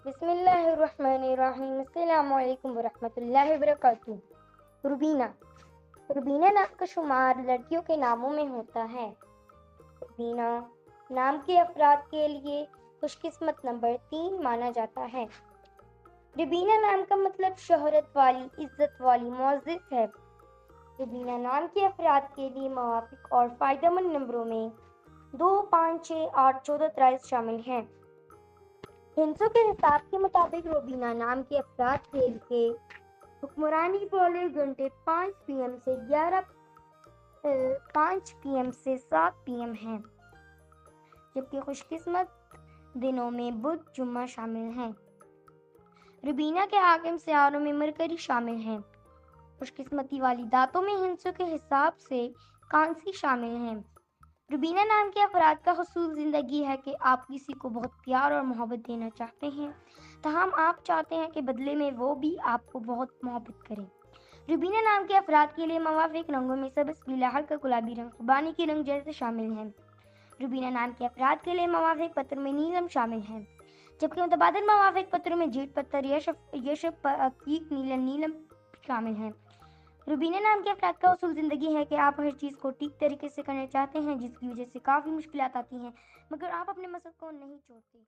بسم اللہ الرحمن الرحیم، السلام علیکم ورحمۃ اللہ وبرکاتہ۔ روبینہ روبینہ نام کا شمار لڑکیوں کے ناموں میں ہوتا ہے۔ روبینہ نام کے افراد کے لیے خوش قسمت نمبر 3 مانا جاتا ہے۔ روبینہ نام کا مطلب شہرت والی، عزت والی، معزز ہے۔ روبینہ نام کے افراد کے لیے موافق اور فائدہ مند نمبروں میں 2، 5، 6، 8، 14، 23 شامل ہیں۔ ہندسوں کے حساب کے مطابق روبینہ نام کے افراد کے لیے حکمرانی والے گھنٹے 5 PM سے 5 PM سے 7 PM ہیں، جبکہ خوش قسمت دنوں میں بدھ، جمعہ شامل ہیں۔ روبینہ کے حاکم سیاروں میں مرکری شامل ہیں۔ خوش قسمتی والی دھاتوں میں ہندسوں کے حساب سے کانسی شامل ہیں۔ روبینہ نام کے افراد کا حصول زندگی ہے کہ آپ کسی کو بہت پیار اور محبت دینا چاہتے ہیں، تاہم آپ چاہتے ہیں کہ بدلے میں وہ بھی آپ کو بہت محبت کریں۔ روبینہ نام کے افراد کے لیے موافق رنگوں میں سبز، پیلا، ہلکا گلابی رنگ، خوبانی کے رنگ جیسے شامل ہیں۔ روبینہ نام کے افراد کے لیے موافق پتر میں نیلم شامل ہیں، جبکہ متبادل موافق پتروں میں جیٹ پتر، یشب، عقیق نیلم شامل ہیں۔ روبینہ نام کے افراد کا اصول زندگی ہے کہ آپ ہر چیز کو ٹھیک طریقے سے کرنا چاہتے ہیں، جس کی وجہ سے کافی مشکلات آتی ہیں، مگر آپ اپنے مقصد کو نہیں چھوڑتے۔